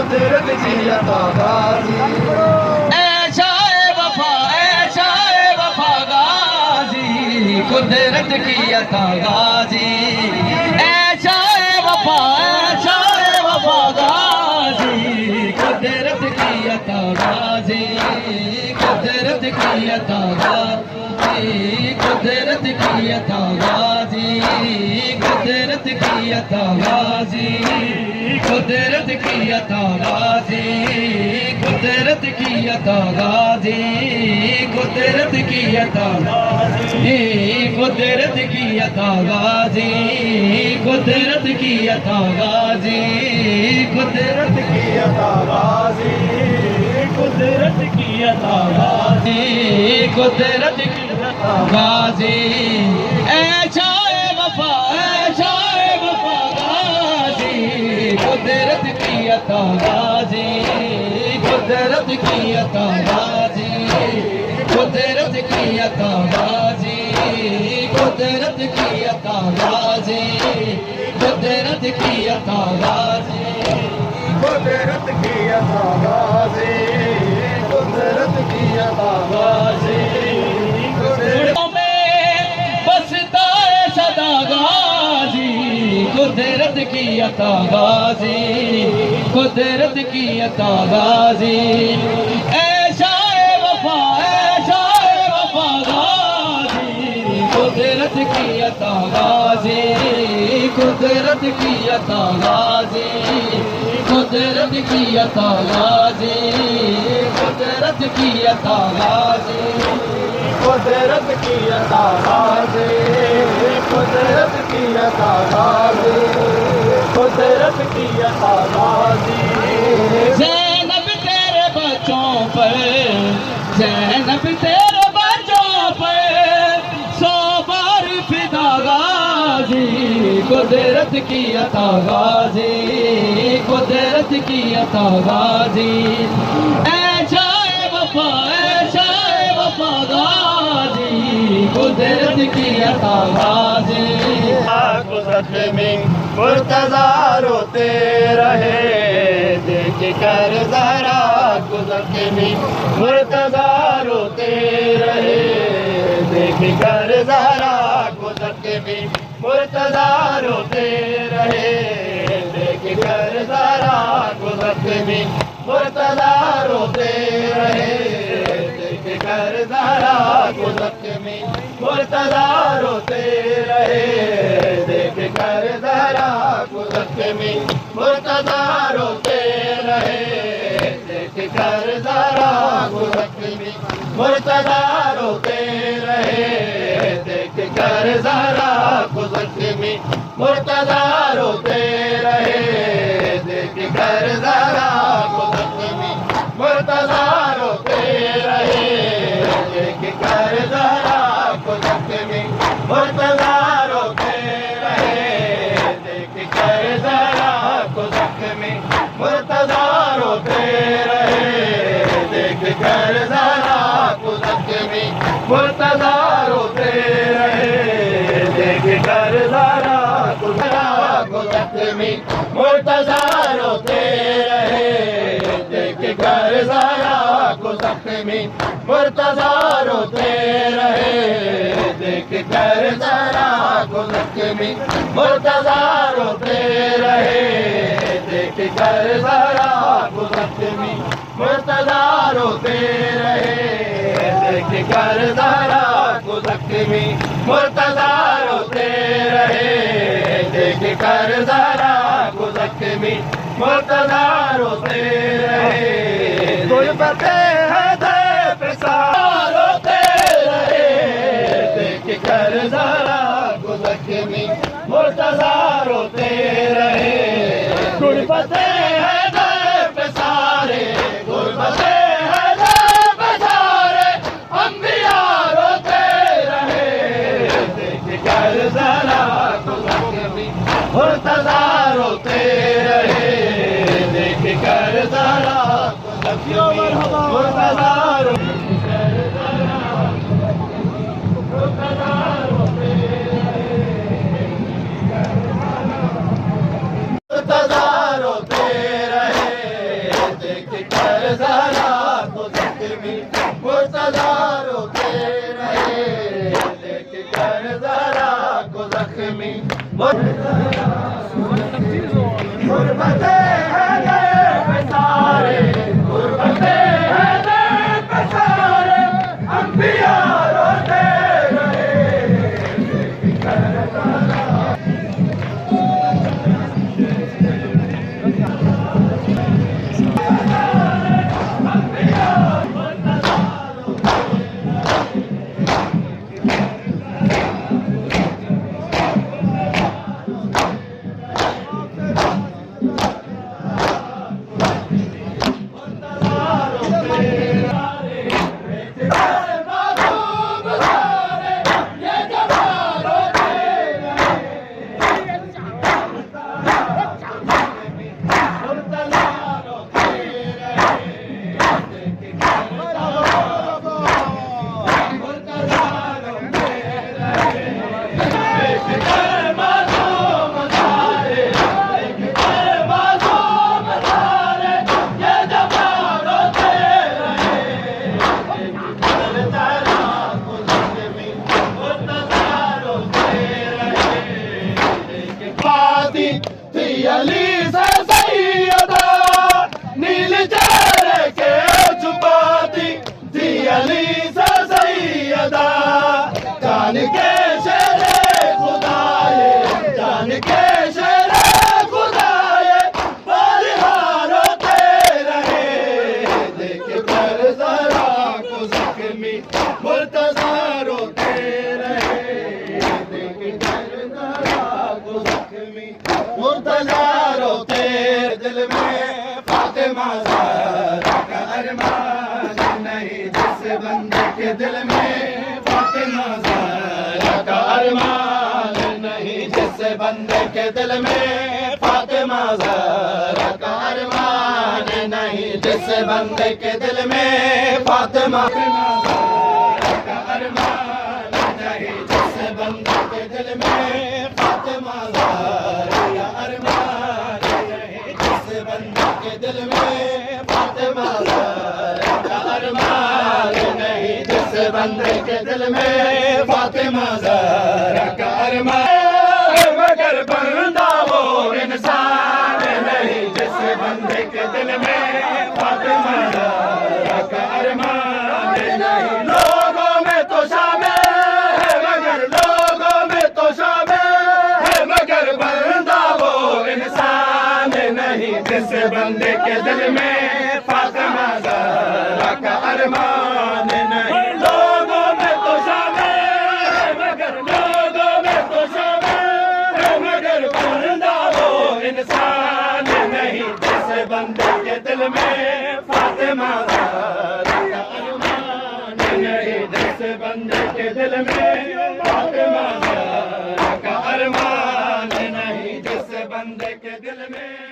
कुदरत की अता गाजी। ऐशा वफा गाजी, कुदरत की अता गाजी। ऐशा वफा गाजी, कुदरत की अता गाजी। कुदरत की अता गाजी, कुदरत की अता गाजी। कुदरत की अता गाजी, कुदरत की अता गाजी। कुदरत की अता गाजी, कुदरत की अता गाजी। कुदरत की अता गाजी, कुदरत की अता गाजी। कुदरत की अता गाजी, कुदरत की अता गाजी। कुदरत की अता गाजी। ऐशा वफा गाजी, कुदरत की अता गाजी। कुदरत की अता गाजी, कुदरत की अता गाजी। कुदरत की अता गाजी, कुदरत की अता गाजी। कुदरत की अता गाजी, कुदरत की अता गाजी। बसता है सदा गाजी, कुदरत की अता गाजी। कुदरत की अता गाजी। ऐशा वफा गाजी, कुदरत की अता गाजी। कुदरत की अता गाजी, कुदरत की अता गाजी। कुदरत की अता गाजी, कुदरत की अता गाजी। कुदरत की अता गाजी, कुदरत की अता गाजी। ज़ैनब तेरे बच्चों पर, ज़ैनब तेरे बच्चों पर 100 बार फिदा गाजी। कुदरत की अता गाजी, कुदरत की अता गाजी। ऐशा वफा गाजी, कुदरत की अता गाजी। गुज़र में मुर्तज़ा रोते रहे, देख कर ज़रा गुज़र में मुर्तज़ा रोते रहे। देख कर ज़रा गुज़र में मुर्तज़ा रोते रहे। देख कर ज़रा गुज़र में मुर्तज़ा रोते रहे। देख कर ज़रा गुज़र में मुर्तज़ा रोते रहे। देख कर ज़रा गुज़र में मुर्तज़ा रोते रहे। देख कर ज़रा गुज़र में मुर्तज़ा रोते रहे। देख कर ज़रा गुज़र में मुर्तज़ा रोते रहे। देख कर ज़रा गुज़र में मुर्तज़ा रोते रहे। देख कर ज़रा गुज़र में मुर्तज़ा रोते रहे। देख कर ज़रा गुज़र में मुर्तज़ा रोते रहे। देख कर ज़रा गुज़र में मुर्तज़ा रोते रहे। देख कर ज़रा गुज़र में मुर्तज़ा रोते रहे। देख कर ज़रा गुज़र में मुर्तज़ा रोते रहे। देख कर ज़रा गुज़र में मुर्तज़ा रोते रहे। देख कर ज़रा गुज़र में मुर्तज़ा रोते रहे। देख कर ज़रा गुज़र में मुर्तज़ा रोते रहे। देख कर ज़रा गुज़र में मुर्तज़ा रोते रहे। गुरबते हैदर पे रोते रहे। देख कर ज़रा गुज़र में मुर्तज़ा रोते रहे। गुरबते हैदर पे सारे, गुरबते हैदर पे सारे अंबिया रोते रहे। देख कर ज़रा गुज़र में मुर्तज़ा रोते रहे। देख कर ज़रा गुज़र में मुर्तज़ा रोते गुरबते हैं दिल पे सारे, गुरबते हैं दिल पे सारे, अंबिया रोते रहे। अली से सैयदा नील चेहरे के छुपाती थी, अली से सैयदा जान के शेरे खुदाए, जान के शेरे खुदाए, परिहारोते रहे। देख कर जरा को जख्मी मुर्तजा रोते रहे, देख कर जरा को जख्मी मुर्तजा रोते। दिल में फातिमा ज़हरा का अरमान नहीं, जिस बंदे के दिल में फातिमा ज़हरा का अरमान नहीं, जिस बंदे के दिल में फातिमा ज़हरा का अरमान नहीं, जिस बंदे के दिल में फातिमा ज़हरा का अरमान नहीं, जिस बंदे के दिल में फातिमा ज़हरा का अरमान नहीं, जिस बंदे के दिल में फातिमा ज़हरा का अरमान नहीं, जिस बंदे के दिल में फातिमा ज़हरा का अरमान। मगर बंदा वो इंसान नहीं, जिस बंदे के दिल में फातिमा ज़हरा का अरमान नहीं। लोगों में तो शामिल है, मगर लोगों में तो शामिल है, मगर बंदा वो इंसान नहीं, जिस बंदे के दिल में फातिमा ज़हरा का अरमान नहीं। लोगों में तो शामिल है, मगर लोगों में तो शामिल है, मगर बंदा वो इंसान नहीं, जिस बंदे के दिल में फातिमा ज़हरा का अरमान नहीं, जिस बंदे के दिल में फातिमा ज़हरा का अरमान नहीं, जिस बंदे के दिल में